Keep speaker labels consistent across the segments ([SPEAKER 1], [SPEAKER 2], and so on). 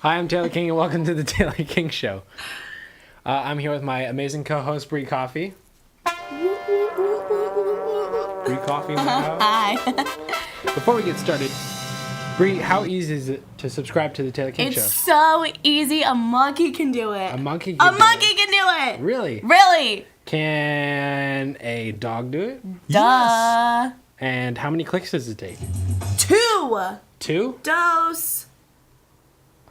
[SPEAKER 1] Hi, I'm Taylor King, and welcome to the Taylor King Show. I'm here with my amazing co-host, Bree Coffey. Bree Coffey in the house.
[SPEAKER 2] Hi.
[SPEAKER 1] Before we get started, Bree, how easy is it to subscribe to the Taylor King Show?
[SPEAKER 2] It's so easy. A monkey can do it.
[SPEAKER 1] A monkey can
[SPEAKER 2] do it.
[SPEAKER 1] Really?
[SPEAKER 2] Really?
[SPEAKER 1] Can a dog do it?
[SPEAKER 2] Duh.
[SPEAKER 1] Yes. And how many clicks does it take?
[SPEAKER 2] 2.
[SPEAKER 1] 2?
[SPEAKER 2] Dose.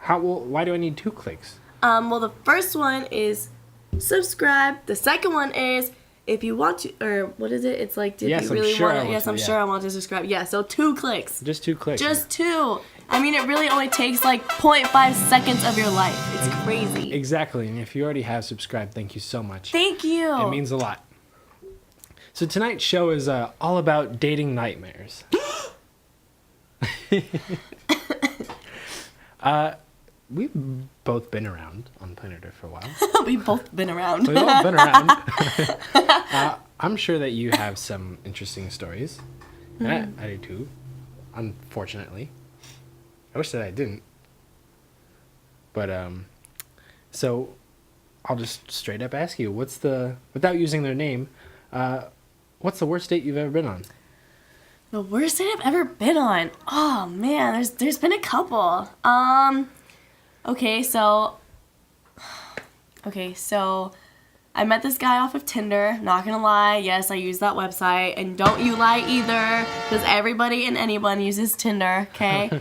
[SPEAKER 1] Why do I need 2 clicks?
[SPEAKER 2] Well, the first one is subscribe. The second one is if you want to, or what is it? It's like, did
[SPEAKER 1] Yes,
[SPEAKER 2] you really
[SPEAKER 1] I'm sure
[SPEAKER 2] want to? Yes, I'm sure I want to subscribe. Yeah, so 2 clicks.
[SPEAKER 1] Just 2 clicks.
[SPEAKER 2] Just 2. I mean, it really only takes like 0.5 seconds of your life. It's crazy.
[SPEAKER 1] Exactly. And if you already have subscribed, thank you so much.
[SPEAKER 2] Thank you.
[SPEAKER 1] It means a lot. So tonight's show is all about dating nightmares. We've both been around on planet Earth for a while.
[SPEAKER 2] We've both been around.
[SPEAKER 1] We've both been around. I'm sure that you have some interesting stories. I do too, unfortunately. I wish that I didn't. But, so I'll just straight up ask you, without using their name, what's the worst date you've ever been on?
[SPEAKER 2] The worst date I've ever been on? Oh, man, there's been a couple. Okay, so I met this guy off of Tinder. Not gonna lie, yes, I use that website, and don't you lie either, because everybody and anyone uses Tinder, okay?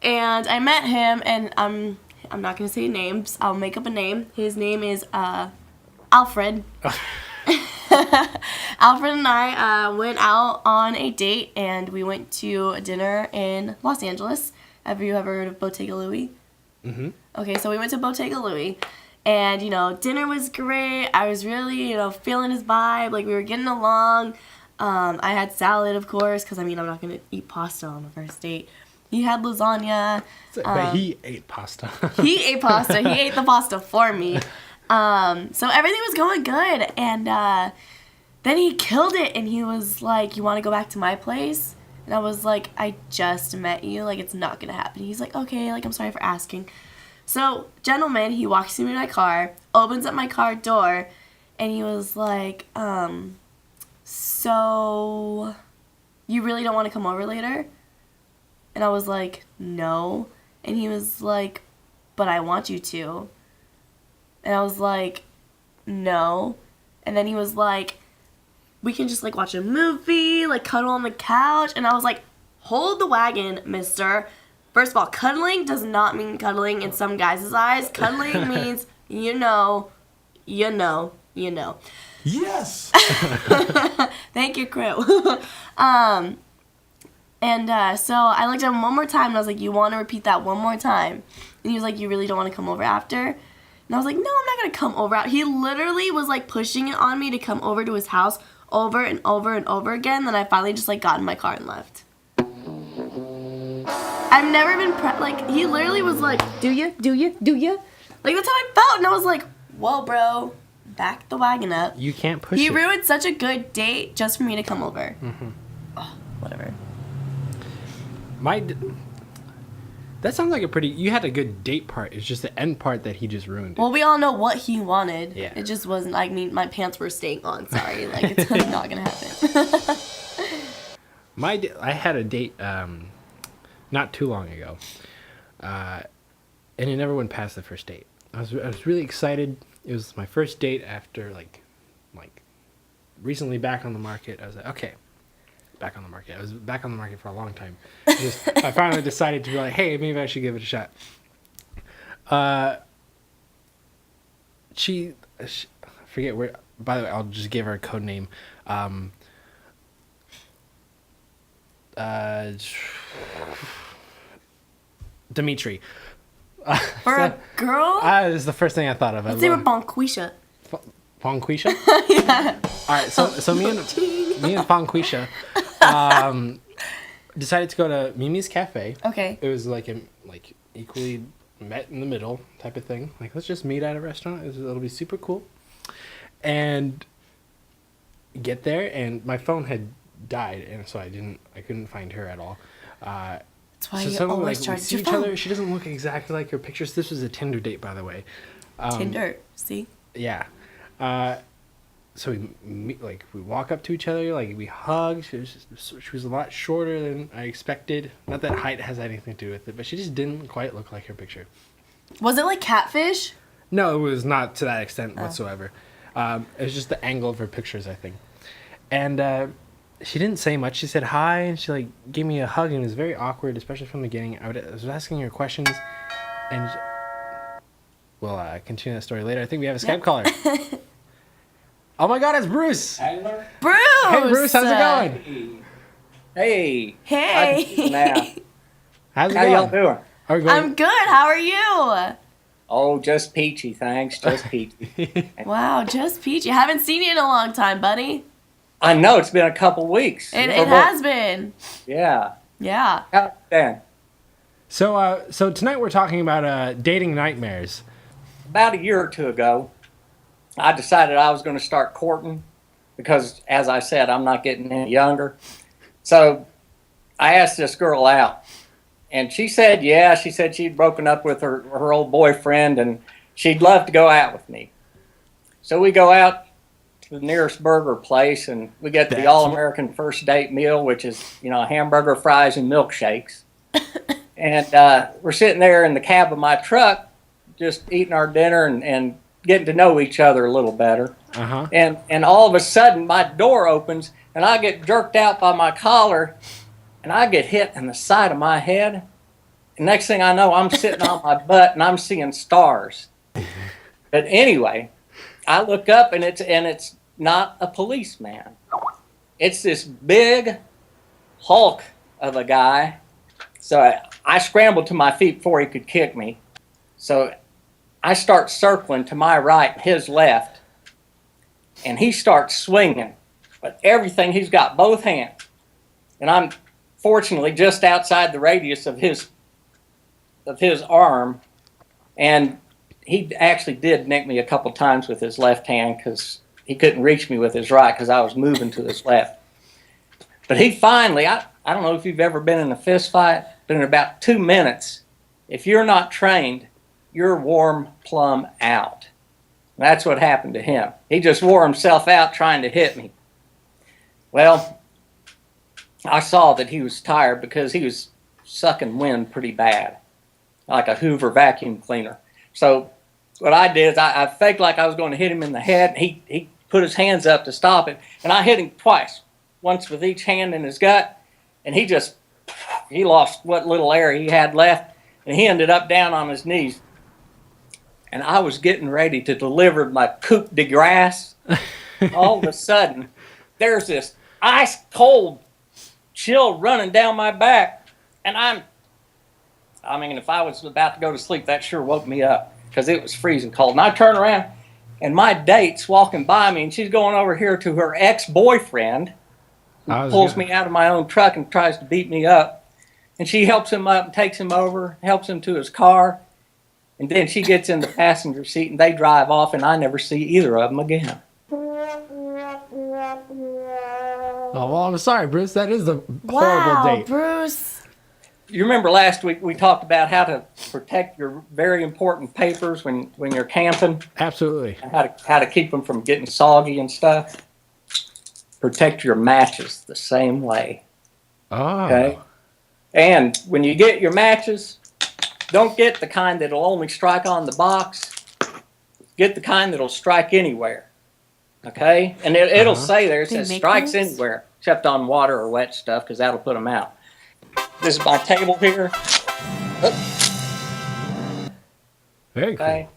[SPEAKER 2] And I met him, and I'm not gonna say names. I'll make up a name. His name is Alfred. Alfred and I went out on a date, and we went to a dinner in Los Angeles. Have you ever heard of Bottega Louie?
[SPEAKER 1] Mm-hmm.
[SPEAKER 2] Okay, so we went to Bottega Louie, and, dinner was great. I was really, feeling his vibe. Like, we were getting along. I had salad, of course, because, I'm not going to eat pasta on the first date. He had lasagna.
[SPEAKER 1] But he ate pasta.
[SPEAKER 2] He ate pasta. He ate the pasta for me. So everything was going good, and then he killed it, and he was like, you want to go back to my place? And I was like, I just met you. Like, it's not going to happen. He's like, okay, like, I'm sorry for asking. So, gentleman, he walks me to my car, opens up my car door, and he was like, so you really don't want to come over later? And I was like, no. And he was like, but I want you to. And I was like, no. And then he was like, we can just, like, watch a movie, like, cuddle on the couch. And I was like, hold the wagon, mister. First of all, cuddling does not mean cuddling in some guys' eyes. Cuddling means, you know.
[SPEAKER 1] Yes!
[SPEAKER 2] Thank you, crew. So I looked at him one more time, and I was like, you want to repeat that one more time? And he was like, you really don't want to come over after? And I was like, no, I'm not going to come over. He literally was, like, pushing it on me to come over to his house over and over and over again. Then I finally just, like, got in my car and left. I've never been, he literally was like, do you? Like, that's how I felt. And I was like, whoa, bro, back the wagon up.
[SPEAKER 1] You can't push
[SPEAKER 2] He
[SPEAKER 1] it.
[SPEAKER 2] ruined such a good date just for me to come over. Mm-hmm. Oh, whatever.
[SPEAKER 1] That sounds like you had a good date part. It's just the end part that he just ruined it.
[SPEAKER 2] Well, we all know what he wanted.
[SPEAKER 1] Yeah.
[SPEAKER 2] It just wasn't, my pants were staying on. Sorry. Like, it's not going to happen.
[SPEAKER 1] I had a date not too long ago, and it never went past the first date. I was really excited. It was my first date after like recently back on the market. I was like, okay, back on the market. I was back on the market for a long time. I finally decided to be like, hey, maybe I should give it a shot. She I forget where. By the way, I'll just give her a code name. Dimitri.
[SPEAKER 2] For a girl?
[SPEAKER 1] That is the first thing I thought of.
[SPEAKER 2] Let's say we're Bonquisha.
[SPEAKER 1] Bonquisha?
[SPEAKER 2] Yeah.
[SPEAKER 1] All right, so me and Bonquisha decided to go to Mimi's Cafe.
[SPEAKER 2] Okay.
[SPEAKER 1] It was like equally met in the middle type of thing. Like, let's just meet at a restaurant. It'll be super cool. And get there, and my phone had died, and so I couldn't find her at all.
[SPEAKER 2] That's why
[SPEAKER 1] So
[SPEAKER 2] you
[SPEAKER 1] suddenly,
[SPEAKER 2] always
[SPEAKER 1] we
[SPEAKER 2] charge
[SPEAKER 1] see
[SPEAKER 2] your
[SPEAKER 1] each
[SPEAKER 2] phone.
[SPEAKER 1] other. She doesn't look exactly like her pictures. This was a Tinder date, by the way.
[SPEAKER 2] Tinder, see?
[SPEAKER 1] Yeah. So we meet, we walk up to each other, we hug. She was a lot shorter than I expected. Not that height has anything to do with it, but she just didn't quite look like her picture.
[SPEAKER 2] Was it like catfish?
[SPEAKER 1] No, it was not to that extent whatsoever. It was just the angle of her pictures, I think. And she didn't say much. She said hi, and she gave me a hug, and it was very awkward, especially from the beginning. I was asking her questions, and we'll continue that story later. I think we have a Skype caller. Oh my God, it's Bruce!
[SPEAKER 3] Taylor?
[SPEAKER 2] Bruce!
[SPEAKER 1] Hey Bruce, how's it going?
[SPEAKER 3] Hey.
[SPEAKER 2] Hey!
[SPEAKER 3] Now,
[SPEAKER 1] How's it
[SPEAKER 3] how
[SPEAKER 1] going?
[SPEAKER 3] y'all doing?
[SPEAKER 1] Are we
[SPEAKER 2] I'm good. How are you?
[SPEAKER 3] Oh, just peachy, thanks. Just peachy.
[SPEAKER 2] Wow, just peachy. Haven't seen you in a long time, buddy.
[SPEAKER 3] I know it's been a couple weeks.
[SPEAKER 2] It has been.
[SPEAKER 3] Yeah.
[SPEAKER 2] Yeah.
[SPEAKER 3] How's it been?
[SPEAKER 1] So tonight we're talking about dating nightmares.
[SPEAKER 3] About a year or two ago, I decided I was going to start courting because, as I said, I'm not getting any younger. So I asked this girl out, and she said, yeah, she said she'd broken up with her old boyfriend, and she'd love to go out with me. So we go out to the nearest burger place, and we get the all-American first date meal, which is, hamburger, fries, and milkshakes. And we're sitting there in the cab of my truck, just eating our dinner and getting to know each other a little better.
[SPEAKER 1] Uh-huh.
[SPEAKER 3] And all of a sudden, my door opens, and I get jerked out by my collar, and I get hit in the side of my head. And next thing I know, I'm sitting on my butt, and I'm seeing stars. But anyway, I look up, and it's not a policeman. It's this big hulk of a guy. So I scrambled to my feet before he could kick me. So I start circling to my right, his left, and he starts swinging. But everything, he's got both hands. And I'm fortunately just outside the radius of his arm. And he actually did nick me a couple times with his left hand because he couldn't reach me with his right because I was moving to his left. But he finally, I don't know if you've ever been in a fist fight, but in about 2 minutes, if you're not trained, you're warm plumb out. And that's what happened to him. He just wore himself out trying to hit me. Well, I saw that he was tired because he was sucking wind pretty bad, like a Hoover vacuum cleaner. So what I did is I faked like I was going to hit him in the head. He put his hands up to stop it, and I hit him twice, once with each hand in his gut, and he lost what little air he had left, and he ended up down on his knees. And I was getting ready to deliver my coup de grace. All of a sudden, there's this ice cold chill running down my back. And if I was about to go to sleep, that sure woke me up because it was freezing cold. And I turn around, and my date's walking by me, and she's going over here to her ex-boyfriend, who pulls me out of my own truck and tries to beat me up. And she helps him up and takes him over, helps him to his car. And then she gets in the passenger seat, and they drive off, and I never see either of them again.
[SPEAKER 1] Oh, well, I'm sorry, Bruce. That is a horrible date.
[SPEAKER 2] Wow, Bruce.
[SPEAKER 3] You remember last week we talked about how to protect your very important papers when you're camping?
[SPEAKER 1] Absolutely.
[SPEAKER 3] And how to keep them from getting soggy and stuff? Protect your matches the same way.
[SPEAKER 1] Oh.
[SPEAKER 3] Okay? And when you get your matches, don't get the kind that'll only strike on the box. Get the kind that'll strike anywhere. Okay? And it'll say there, it says strikes anywhere, except on water or wet stuff, because that'll put them out. This is my table here.
[SPEAKER 1] Very cool.
[SPEAKER 3] Okay?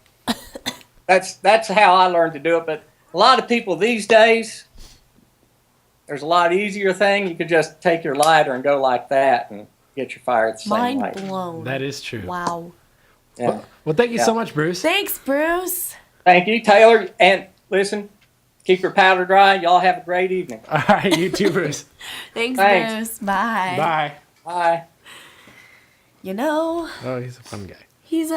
[SPEAKER 3] That's how I learned to do it. But a lot of people these days, there's a lot easier thing. You could just take your lighter and go like that and get your fire the same way.
[SPEAKER 2] Mind blown.
[SPEAKER 1] That is true.
[SPEAKER 2] Wow.
[SPEAKER 3] Yeah.
[SPEAKER 1] Well, thank you so much, Bruce.
[SPEAKER 2] Thanks, Bruce.
[SPEAKER 3] Thank you, Taylor. And listen, keep your powder dry. Y'all have a great evening.
[SPEAKER 1] All right, you too, Bruce.
[SPEAKER 2] Thanks,
[SPEAKER 3] Thanks.
[SPEAKER 2] Bruce. Bye.
[SPEAKER 1] Bye.
[SPEAKER 3] Bye.
[SPEAKER 2] You know,
[SPEAKER 1] Oh, he's a fun guy.
[SPEAKER 2] he's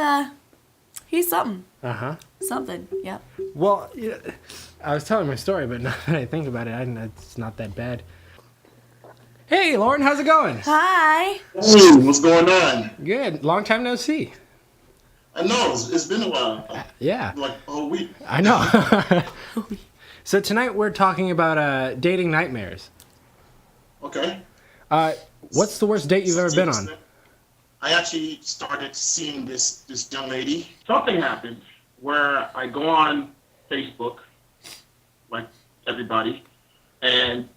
[SPEAKER 2] something.
[SPEAKER 1] Uh-huh.
[SPEAKER 2] Something. Yep.
[SPEAKER 1] Well, I was telling my story, but now that I think about it, it's not that bad. Hey, Lauren, how's it going?
[SPEAKER 2] Hi.
[SPEAKER 4] Hey, what's going on?
[SPEAKER 1] Good. Long time no see.
[SPEAKER 4] I know, it's been a while.
[SPEAKER 1] Yeah.
[SPEAKER 4] Like a whole week.
[SPEAKER 1] I know. So tonight we're talking about dating nightmares.
[SPEAKER 4] Okay.
[SPEAKER 1] What's the worst date you've ever been on?
[SPEAKER 4] I actually started seeing this young lady.
[SPEAKER 5] Something happened where I go on Facebook, like everybody, and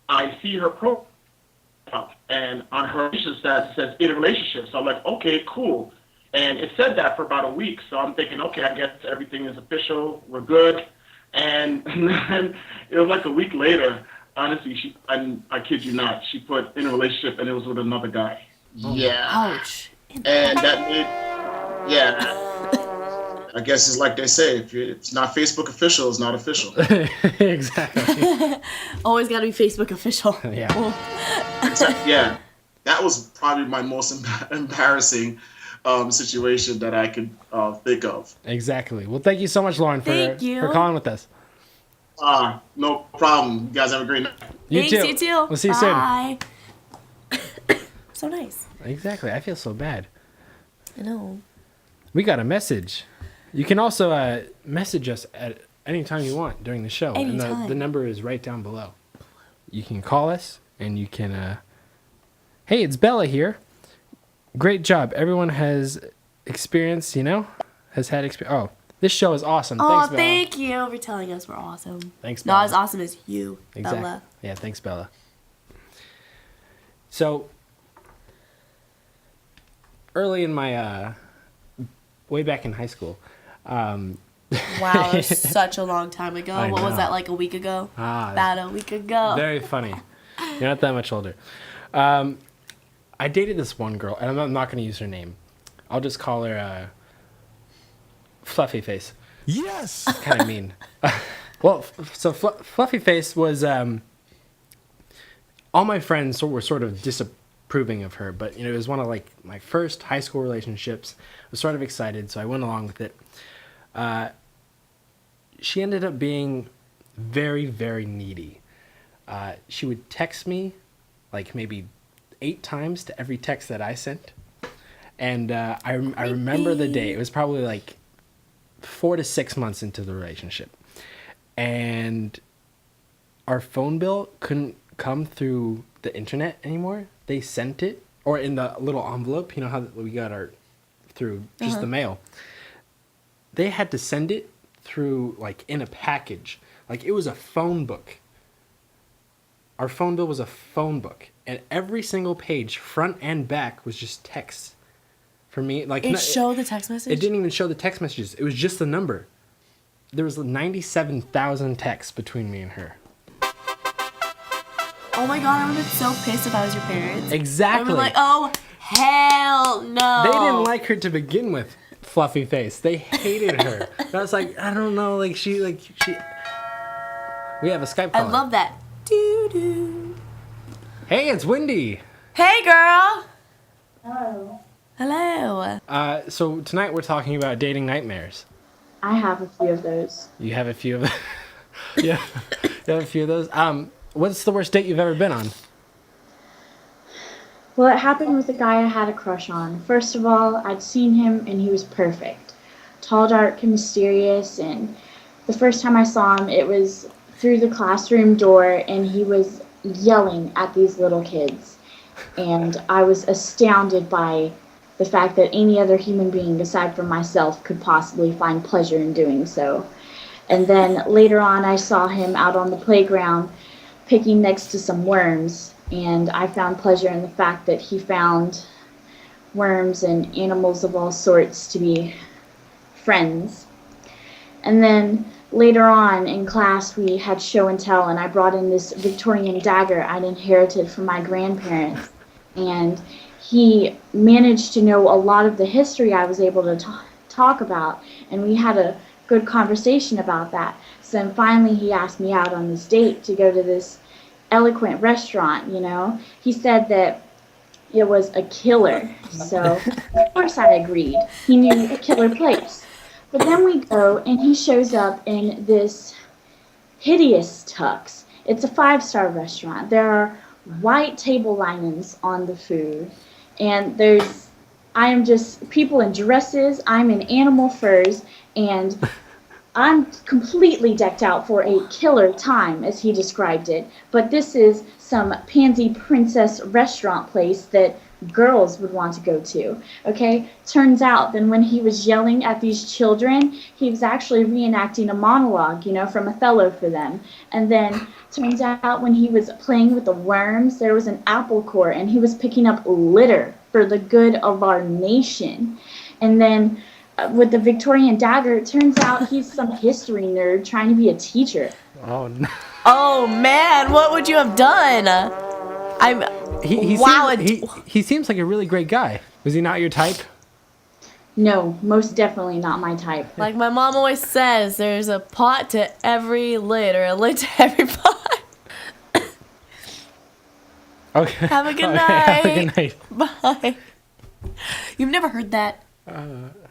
[SPEAKER 5] I see her profile, and on her relationship status it says in a relationship. So I'm like, okay, cool. And it said that for about a week. So I'm thinking, okay, I guess everything is official. We're good. And then it was like a week later. Honestly, I kid you not, she put in a relationship and it was with another guy.
[SPEAKER 4] Yeah.
[SPEAKER 2] Ouch.
[SPEAKER 4] And that made, yeah. I guess it's like they say, if it's not Facebook official, it's not official.
[SPEAKER 1] Exactly.
[SPEAKER 2] Always got to be Facebook official.
[SPEAKER 1] Yeah.
[SPEAKER 4] Yeah. That was probably my most embarrassing situation that I could think of.
[SPEAKER 1] Exactly. Well, thank you so much, Lauren,
[SPEAKER 2] Thank you.
[SPEAKER 1] for calling with us.
[SPEAKER 4] No problem. You guys have a great night.
[SPEAKER 2] Thanks, you too.
[SPEAKER 1] We'll see you
[SPEAKER 2] Bye. So nice.
[SPEAKER 1] soon. Exactly. I feel so bad.
[SPEAKER 2] I know.
[SPEAKER 1] We got a message. You can also message us at any time you want during the show.
[SPEAKER 2] Anytime.
[SPEAKER 1] And the number is right down below. You can call us and you can... Hey, it's Bella here. Great job. Everyone has experience, has had experience. Oh, this show is awesome.
[SPEAKER 2] Oh,
[SPEAKER 1] Thanks, Bella.
[SPEAKER 2] thank you for telling us we're awesome.
[SPEAKER 1] Thanks, Bella.
[SPEAKER 2] Not as awesome as you,
[SPEAKER 1] Exactly.
[SPEAKER 2] Bella.
[SPEAKER 1] Yeah, thanks, Bella. So, early in my... way back in high school...
[SPEAKER 2] Wow, that was such a long time ago.
[SPEAKER 1] I
[SPEAKER 2] What was
[SPEAKER 1] know.
[SPEAKER 2] that, like a week ago? About a week ago.
[SPEAKER 1] Very funny. You're not that much older. I dated this one girl, and I'm not going to use her name. I'll just call her Fluffy Face.
[SPEAKER 6] Yes.
[SPEAKER 1] Kind of mean. Well, so Fluffy Face was... all my friends were sort of disapproving of her, but it was one of like my first high school relationships. I was sort of excited, so I went along with it. She ended up being very, very needy. She would text me like maybe 8 times to every text that I sent. And I remember the day. It was probably like 4 to 6 months into the relationship. And our phone bill couldn't come through the internet anymore. They sent it, or in the little envelope, how we got our, through just the mail. They had to send it through, like, in a package. Like, it was a phone book. Our phone bill was a phone book. And every single page, front and back, was just text. For me, like...
[SPEAKER 2] It showed the text message?
[SPEAKER 1] It didn't even show the text messages. It was just the number. There was 97,000 texts between me and her.
[SPEAKER 2] Oh my god, I would have been so pissed if I was your parents.
[SPEAKER 1] Exactly.
[SPEAKER 2] I would be like, oh, hell no.
[SPEAKER 1] They didn't like her to begin with, Fluffy Face. They hated her. I was like, I don't know, she... We have a Skype
[SPEAKER 2] I
[SPEAKER 1] call.
[SPEAKER 2] love that. Doo-doo.
[SPEAKER 1] Hey, it's Wendy.
[SPEAKER 2] Hey, girl.
[SPEAKER 7] Hello.
[SPEAKER 2] Hello.
[SPEAKER 1] So tonight we're talking about dating nightmares.
[SPEAKER 7] I have a few of those.
[SPEAKER 1] You have a few of them? Yeah. You have a few of those? What's the worst date you've ever been on?
[SPEAKER 7] Well, it happened with a guy I had a crush on. First of all, I'd seen him and he was perfect. Tall, dark, and mysterious, and the first time I saw him, it was through the classroom door, and he was yelling at these little kids. And I was astounded by the fact that any other human being aside from myself could possibly find pleasure in doing so. And then later on, I saw him out on the playground picking next to some worms, and I found pleasure in the fact that he found worms and animals of all sorts to be friends. And then later on in class, we had show and tell, and I brought in this Victorian dagger I'd inherited from my grandparents. And he managed to know a lot of the history I was able to talk about, and we had a good conversation about that. So then finally he asked me out on this date to go to this eloquent restaurant, He said that it was a killer. So of course I agreed. He knew a killer place. But then we go, and he shows up in this hideous tux. It's a 5-star restaurant. There are white table linens on the food, and I am just people in dresses, I'm in animal furs, and I'm completely decked out for a killer time, as he described it. But this is some pansy princess restaurant place that girls would want to go to. Okay? Turns out that when he was yelling at these children, he was actually reenacting a monologue, from Othello for them. And then turns out when he was playing with the worms, there was an apple core, and he was picking up litter for the good of our nation. And then with the Victorian dagger, it turns out he's some history nerd trying to be a teacher.
[SPEAKER 1] Oh no.
[SPEAKER 2] Oh man, what would you have done?
[SPEAKER 1] He seems like a really great guy. Was he not your type?
[SPEAKER 7] No, most definitely not my type.
[SPEAKER 2] Like my mom always says, there's a pot to every lid, or a lid to every pot.
[SPEAKER 1] Okay.
[SPEAKER 2] Have a good night.
[SPEAKER 1] Have a good night.
[SPEAKER 2] Bye. You've never heard that?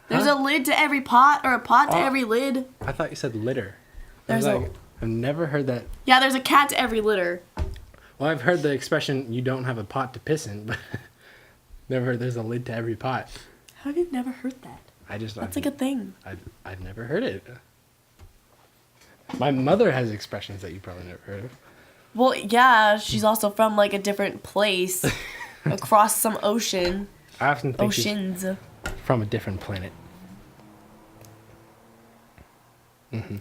[SPEAKER 2] There's a lid to every pot, or a pot to every lid.
[SPEAKER 1] I thought you said litter.
[SPEAKER 2] There's
[SPEAKER 1] I've never heard that.
[SPEAKER 2] Yeah, there's a cat to every litter.
[SPEAKER 1] Well, I've heard the expression, you don't have a pot to piss in, but never heard there's a lid to every pot.
[SPEAKER 2] How have you never heard that? That's like a thing.
[SPEAKER 1] I've never heard it. My mother has expressions that you probably never heard of.
[SPEAKER 2] Well, yeah, she's also from like a different place, across some ocean.
[SPEAKER 1] I often think
[SPEAKER 2] Oceans.
[SPEAKER 1] she's from a different planet.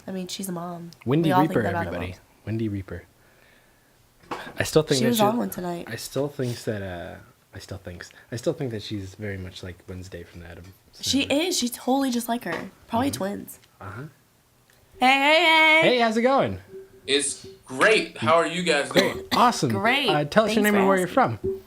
[SPEAKER 2] I mean, she's a mom.
[SPEAKER 1] Wendy
[SPEAKER 2] We all
[SPEAKER 1] Reaper,
[SPEAKER 2] think that about
[SPEAKER 1] everybody.
[SPEAKER 2] moms.
[SPEAKER 1] Wendy Reaper. I still think
[SPEAKER 2] She
[SPEAKER 1] that
[SPEAKER 2] was on one tonight.
[SPEAKER 1] I still think that she's very much like Wednesday from the Addams.
[SPEAKER 2] She is. She's totally just like her. Probably twins.
[SPEAKER 1] Uh-huh.
[SPEAKER 2] Hey.
[SPEAKER 1] Hey, how's it going?
[SPEAKER 6] It's great. How are you guys doing?
[SPEAKER 1] Awesome.
[SPEAKER 2] Great.
[SPEAKER 1] Tell us your
[SPEAKER 2] Thanks
[SPEAKER 1] name
[SPEAKER 2] for
[SPEAKER 1] and where you're
[SPEAKER 2] asking.
[SPEAKER 1] from.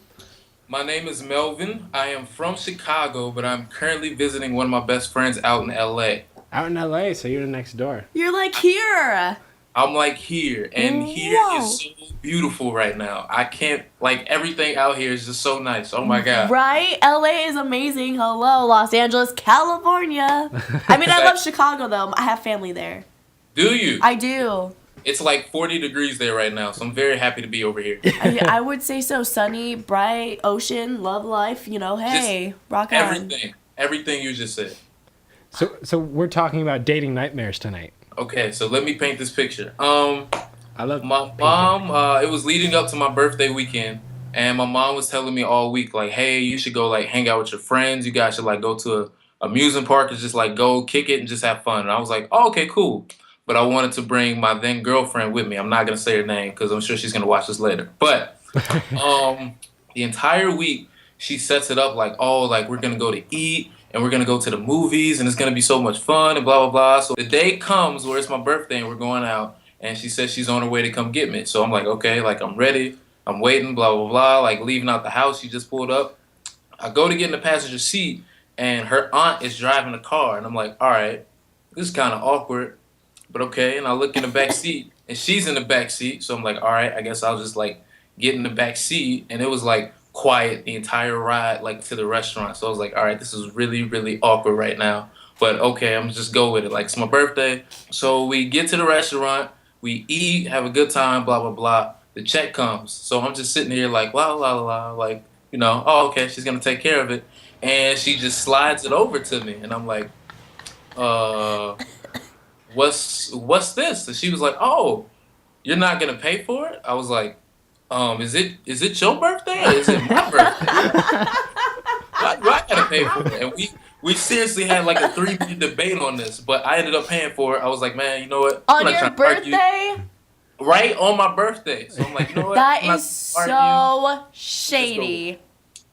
[SPEAKER 6] My name is Melvin. I am from Chicago, but I'm currently visiting one of my best friends out in LA.
[SPEAKER 1] Out in LA, so you're next door.
[SPEAKER 2] You're like here.
[SPEAKER 6] I'm like here, and here
[SPEAKER 2] Whoa.
[SPEAKER 6] is so beautiful right now. I can't, everything out here is just so nice. Oh my God.
[SPEAKER 2] Right? LA is amazing. Hello, Los Angeles, California. I mean, I love Chicago, though. I have family there.
[SPEAKER 6] Do you?
[SPEAKER 2] I do.
[SPEAKER 6] It's like 40 degrees there right now, so I'm very happy to be over here.
[SPEAKER 2] I would say so. Sunny, bright, ocean, love life. Hey, rock on.
[SPEAKER 6] Everything you just said.
[SPEAKER 1] So we're talking about dating nightmares tonight.
[SPEAKER 6] Okay, so let me paint this picture.
[SPEAKER 1] I love
[SPEAKER 6] my mom. It was leading up to my birthday weekend, and my mom was telling me all week, like, "Hey, you should go hang out with your friends. You guys should go to a amusement park and just go kick it and just have fun." And I was like, "Oh, okay, cool." But I wanted to bring my then girlfriend with me. I'm not gonna say her name because I'm sure she's gonna watch this later. But the entire week she sets it up we're gonna go to eat. And we're going to go to the movies, and it's going to be so much fun, and blah, blah, blah. So the day comes where it's my birthday, and we're going out, and she says she's on her way to come get me. So I'm like, okay, I'm ready. I'm waiting, blah, blah, blah. Leaving out the house, she just pulled up. I go to get in the passenger seat, and her aunt is driving the car. And I'm like, all right, this is kind of awkward, but okay. And I look in the back seat, and she's in the back seat. So I'm like, all right, I guess I'll just, get in the back seat. And it was, quiet the entire ride to the restaurant. So I was like, all right, this is really, really awkward right now, but okay, I'm just go with it. It's my birthday. So we get to the restaurant, we eat, have a good time, blah, blah, blah. The check comes. So I'm just sitting here la, la, la, oh, okay, she's gonna take care of it. And she just slides it over to me, and I'm like, what's this? And she was like, oh, you're not gonna pay for it? I was like, is it your birthday or is it my birthday? Why do I gotta pay for it? And we seriously had a 3-minute debate on this, but I ended up paying for it. I was like, man, you know what?
[SPEAKER 2] On your birthday?
[SPEAKER 6] Right on my birthday. So I'm like, you know what?
[SPEAKER 2] That is so shady.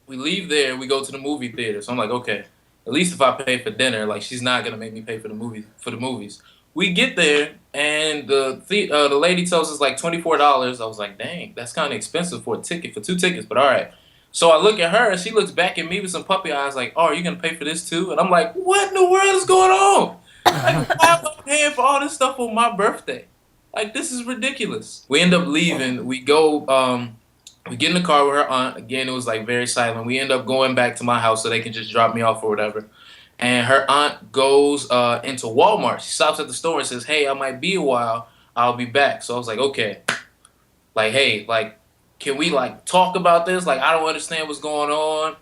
[SPEAKER 6] We leave there, we go to the movie theater. So I'm like, okay, at least if I pay for dinner, she's not gonna make me pay for the movies. We get there, and the lady tells us $24. I was like, dang, that's kind of expensive for 2 tickets, but all right. So I look at her, and she looks back at me with some puppy eyes like, oh, are you going to pay for this too? And I'm like, what in the world is going on? Why am I paying for all this stuff on my birthday? This is ridiculous. We end up leaving. We go, we get in the car with her aunt. Again, it was very silent. We end up going back to my house so they can just drop me off or whatever. And her aunt goes into Walmart. She stops at the store and says, hey, I might be a while. I'll be back. So I was like, okay. Hey, can we like talk about this? Like, I don't understand what's going on.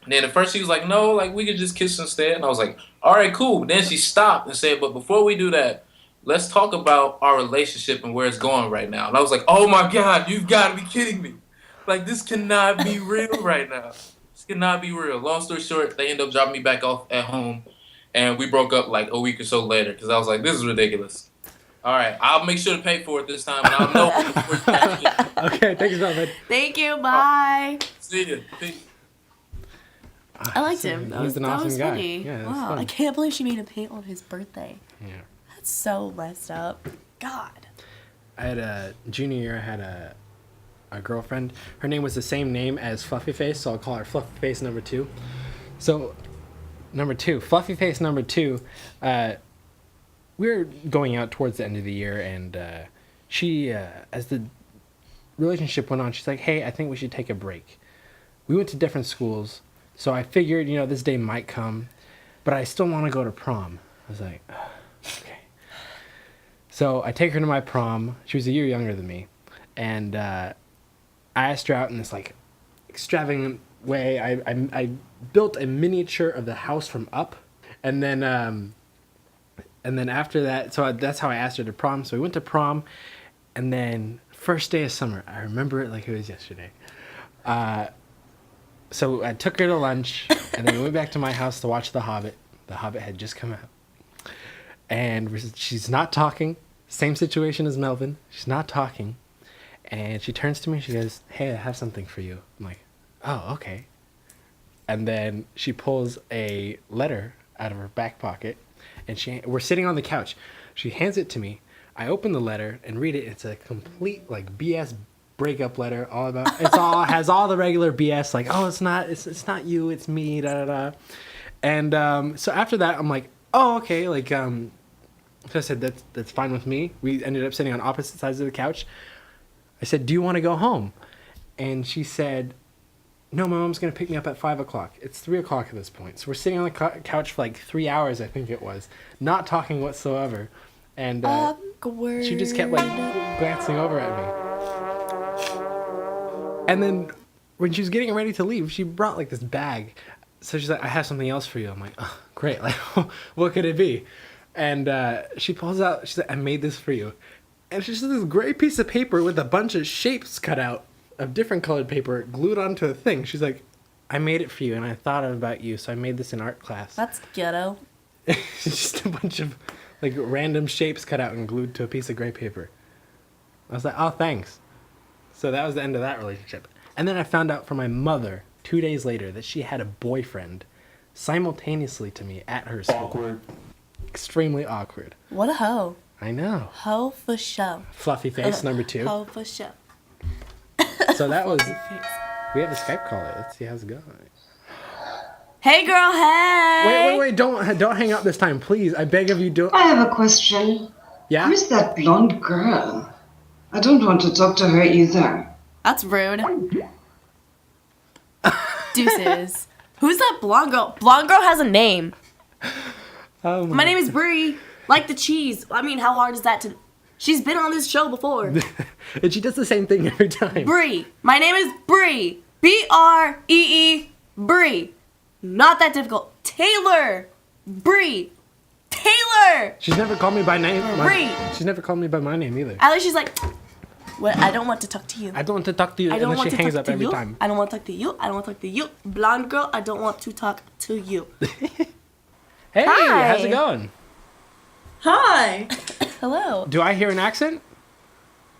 [SPEAKER 6] And then at first she was like, no, like we could just kiss instead. And I was like, all right, cool. Then she stopped and said, but before we do that, let's talk about our relationship and where it's going right now. And I was like, oh my God, you've got to be kidding me. Like, this cannot be real right now. This cannot be real. Long story short, they ended up dropping me back off at home. And we broke up like a week or so later because I was like, this is ridiculous. All right, I'll make sure to pay for it this time. And I'll know.
[SPEAKER 1] Okay, thanks, Melvin.
[SPEAKER 2] Thank you. Bye.
[SPEAKER 6] See you. Peace.
[SPEAKER 2] I liked him. That
[SPEAKER 1] He's
[SPEAKER 2] was,
[SPEAKER 1] an
[SPEAKER 2] that
[SPEAKER 1] awesome
[SPEAKER 2] was
[SPEAKER 1] guy.
[SPEAKER 2] funny.
[SPEAKER 1] Yeah, that's
[SPEAKER 2] wow,
[SPEAKER 1] fun.
[SPEAKER 2] I can't believe she made him paint on his birthday.
[SPEAKER 1] Yeah.
[SPEAKER 2] That's so messed up. God.
[SPEAKER 1] I had a junior year. I had a girlfriend. Her name was the same name as Fluffy Face, so I'll call her Fluffy Face number 2. So, number 2, Fluffy Face number 2. We were going out towards the end of the year, and she, as the relationship went on, she's like, "Hey, I think we should take a break." We went to different schools, so I figured, this day might come, but I still want to go to prom. I was like, okay. So I take her to my prom. She was a year younger than me, and I asked her out in this like extravagant way. I built a miniature of the house from up, and then after that, so that's how I asked her to prom. So we went to prom, and then first day of summer, I remember it like it was yesterday. So I took her to lunch, and then we went back to my house to watch The Hobbit. The Hobbit had just come out, and she's not talking. Same situation as Melvin. She's not talking, and she turns to me. She goes, "Hey, I have something for you." I'm like, "Oh, okay." And then she pulls a letter out of her back pocket, and we're sitting on the couch. She hands it to me. I open the letter and read it. It's a complete like BS breakup letter, all about has all the regular BS, like, oh, it's not you, it's me, da da da. And so after that, I'm like, oh, okay, like so I said that's fine with me. We ended up sitting on opposite sides of the couch. I said, do you want to go home? And she said, no, my mom's gonna pick me up at 5:00. It's 3:00 at this point. So we're sitting on the couch for like 3 hours, I think it was, not talking whatsoever. And
[SPEAKER 2] Awkward.
[SPEAKER 1] she just kept like glancing over at me. And then when she was getting ready to leave, she brought like this bag. So she's like, I have something else for you. I'm like, oh, great. Like, what could it be? And she pulls out, she's like, I made this for you. And it's just this gray piece of paper with a bunch of shapes cut out of different colored paper glued onto a thing. She's like, I made it for you, and I thought about you, so I made this in art class.
[SPEAKER 2] That's ghetto.
[SPEAKER 1] It's just a bunch of like random shapes cut out and glued to a piece of gray paper. I was like, oh, thanks. So that was the end of that relationship. And then I found out from my mother 2 days later that she had a boyfriend simultaneously to me at her school.
[SPEAKER 4] Awkward.
[SPEAKER 1] Extremely awkward.
[SPEAKER 2] What a hoe.
[SPEAKER 1] I know.
[SPEAKER 2] Hoe for show.
[SPEAKER 1] Fluffy Face number 2.
[SPEAKER 2] Hoe for show.
[SPEAKER 1] So that was, we have a Skype call. Let's see how's it going.
[SPEAKER 2] Hey, girl, hey.
[SPEAKER 1] Wait, don't hang up this time, please. I beg of you, don't.
[SPEAKER 8] I have a question.
[SPEAKER 1] Yeah?
[SPEAKER 8] Who's that blonde girl? I don't want to talk to her either.
[SPEAKER 2] That's rude. Deuces. Who's that blonde girl? Blonde girl has a name. My name is Bree. Like the cheese. I mean, how hard is that to... She's been on this show before.
[SPEAKER 1] And she does the same thing every time.
[SPEAKER 2] Bree. My name is Bree. B-R-E-E. Bree. Not that difficult. Taylor. Bree. Taylor.
[SPEAKER 1] She's never called me by name.
[SPEAKER 2] Bree.
[SPEAKER 1] She's never called me by my name either.
[SPEAKER 2] At least she's like, well, I don't want to talk to you.
[SPEAKER 1] I don't want to talk to you.
[SPEAKER 2] I don't
[SPEAKER 1] And then
[SPEAKER 2] want
[SPEAKER 1] she
[SPEAKER 2] to
[SPEAKER 1] hangs
[SPEAKER 2] talk
[SPEAKER 1] up
[SPEAKER 2] to
[SPEAKER 1] every
[SPEAKER 2] you.
[SPEAKER 1] time.
[SPEAKER 2] I don't want to talk to you. I don't want to talk to you. Blonde girl, I don't want to talk to you.
[SPEAKER 1] Hey,
[SPEAKER 2] Hi.
[SPEAKER 1] how's it going?
[SPEAKER 9] Hi.
[SPEAKER 2] Hello.
[SPEAKER 1] Do I hear an accent?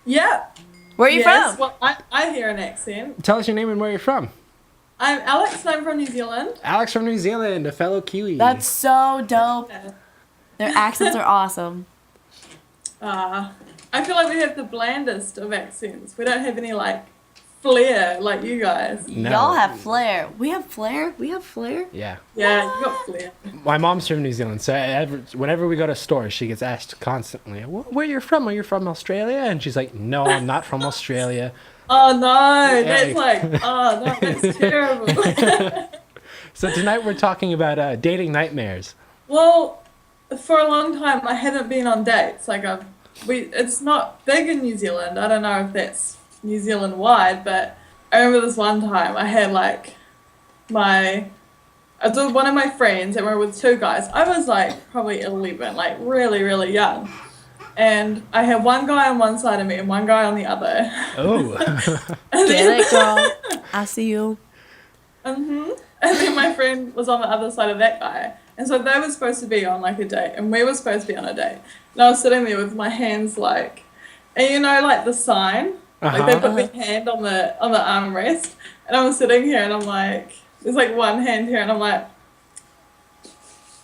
[SPEAKER 9] Yep.
[SPEAKER 2] Where are you
[SPEAKER 9] Yes.
[SPEAKER 2] from?
[SPEAKER 9] Well, I hear an accent.
[SPEAKER 1] Tell us your name and where you're from.
[SPEAKER 9] I'm Alex and I'm from New Zealand.
[SPEAKER 1] Alex from New Zealand, a fellow Kiwi.
[SPEAKER 2] That's so dope.
[SPEAKER 9] Yeah.
[SPEAKER 2] Their accents are awesome.
[SPEAKER 9] I feel like we have the blandest of accents. We don't have any like flair like you guys.
[SPEAKER 1] No.
[SPEAKER 2] Y'all have flair. We have flair. We have flair.
[SPEAKER 1] Yeah.
[SPEAKER 9] Yeah, you got flair.
[SPEAKER 1] My mom's from New Zealand, so whenever we go to stores, she gets asked constantly, where you're from? Are you from Australia? And she's like, no, I'm not from Australia.
[SPEAKER 9] Oh no,
[SPEAKER 1] Yeah.
[SPEAKER 9] that's terrible.
[SPEAKER 1] So tonight we're talking about dating nightmares.
[SPEAKER 9] Well, for a long time I haven't been on dates. Like it's not big in New Zealand. I don't know if that's New Zealand wide, but I remember this one time I had like I was with one of my friends and we were with two guys. I was like probably 11, like really, really young. And I had one guy on one side of me and one guy on the other.
[SPEAKER 1] Oh.
[SPEAKER 2] Get it, girl. I see you.
[SPEAKER 9] And then my friend was on the other side of that guy. And so they were supposed to be on like a date and we were supposed to be on a date. And I was sitting there with my hands like, and you know, like the sign, like they put the hand on the armrest. And I was sitting here and I'm like, there's like one hand here and I'm like,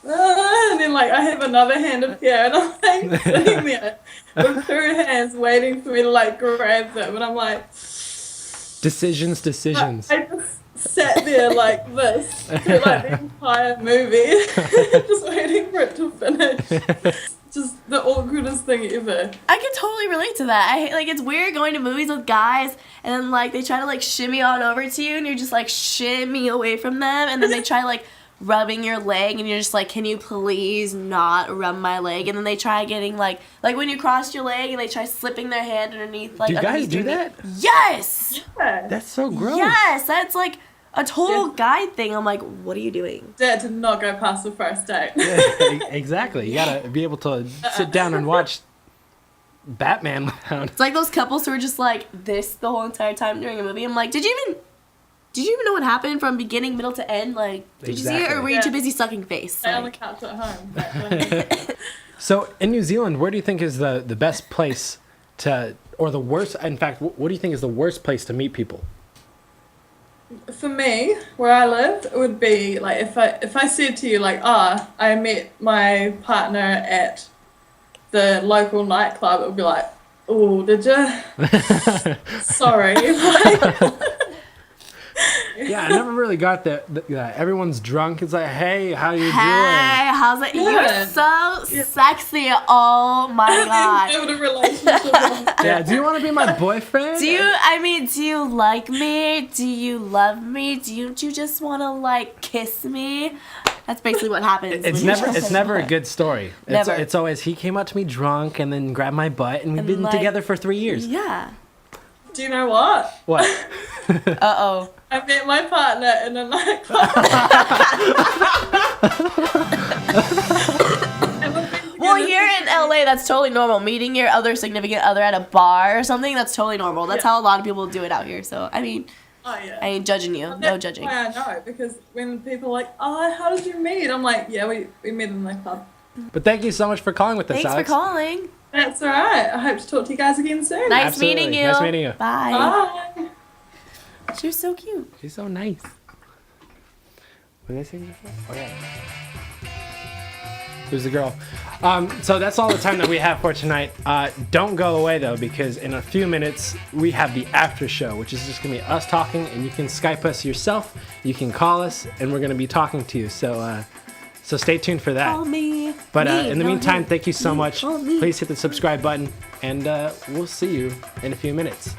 [SPEAKER 9] and then like I have another hand up here and I'm like sitting there with two hands waiting for me to like grab them. And I'm like,
[SPEAKER 1] Decisions.
[SPEAKER 9] I just sat there like this through like the entire movie, just waiting for it to finish. Just the awkwardest thing ever.
[SPEAKER 2] I can totally relate to that. Like, it's weird going to movies with guys and then like they try to like shimmy on over to you and you're just like shimmy away from them, and then they try like rubbing your leg and you're just like, can you please not rub my leg? And then they try getting like when you cross your leg and they try slipping their hand underneath like.
[SPEAKER 1] Do guys do that?
[SPEAKER 2] Yes.
[SPEAKER 9] Yeah.
[SPEAKER 1] That's so gross.
[SPEAKER 2] Yes, that's like a total guy thing. I'm like, what are you doing?
[SPEAKER 9] Dad did not go past the first date.
[SPEAKER 1] Yeah, exactly. You gotta be able to sit down and watch Batman without.
[SPEAKER 2] It's like those couples who are just like this the whole entire time during a movie. I'm like, did you even know what happened from beginning, middle to end? Like, did you see it, or were you too busy sucking face?
[SPEAKER 9] Stay on the couch at home.
[SPEAKER 1] So in New Zealand, where do you think is the best place to, or the worst? In fact, what do you think is the worst place to meet people?
[SPEAKER 9] For me, where I lived, it would be like if I said to you like, I met my partner at the local nightclub, it would be like, oh, did you? Sorry.
[SPEAKER 1] Yeah, I never really got that. Everyone's drunk. It's like, hey, how you doing?
[SPEAKER 2] Hey, how's it?
[SPEAKER 9] Yeah.
[SPEAKER 2] You're so sexy. Oh my god.
[SPEAKER 9] Build a relationship.
[SPEAKER 1] Yeah, do you want to be my boyfriend?
[SPEAKER 2] Do you like me? Do you love me? Do you just want to like kiss me? That's basically what happens.
[SPEAKER 1] It's never a good story.
[SPEAKER 2] Never.
[SPEAKER 1] It's always he came up to me drunk and then grabbed my butt and we've been together for 3 years.
[SPEAKER 2] Yeah.
[SPEAKER 9] Do you know what?
[SPEAKER 1] What?
[SPEAKER 2] Uh-oh.
[SPEAKER 9] I met my partner in a nightclub.
[SPEAKER 2] Well, here in LA, that's totally normal. Meeting your other significant other at a bar or something, that's totally normal. That's how a lot of people do it out here. So, I mean, I ain't judging you. No judging.
[SPEAKER 9] That's why I know, because when people are like, how did you meet? I'm like, yeah, we met in the club.
[SPEAKER 1] But thank you so much for calling with us,
[SPEAKER 2] Thanks
[SPEAKER 1] Alex.
[SPEAKER 2] for calling.
[SPEAKER 9] That's all right. I hope to talk to you guys again soon.
[SPEAKER 2] Nice
[SPEAKER 1] Absolutely.
[SPEAKER 2] meeting you.
[SPEAKER 1] Nice meeting you.
[SPEAKER 2] Bye.
[SPEAKER 9] Bye.
[SPEAKER 2] She was so cute.
[SPEAKER 1] She's so nice. What did I say before? Oh, yeah. Who's the girl? So that's all the time that we have for tonight. Don't go away, though, because in a few minutes, we have the after show, which is just going to be us talking, and you can Skype us yourself. You can call us, and we're going to be talking to you. So stay tuned for that.
[SPEAKER 2] Call me.
[SPEAKER 1] But
[SPEAKER 2] Me,
[SPEAKER 1] in the
[SPEAKER 2] no,
[SPEAKER 1] meantime,
[SPEAKER 2] him.
[SPEAKER 1] thank you so
[SPEAKER 2] Me,
[SPEAKER 1] much.
[SPEAKER 2] call me.
[SPEAKER 1] Please hit the subscribe button, and we'll see you in a few minutes.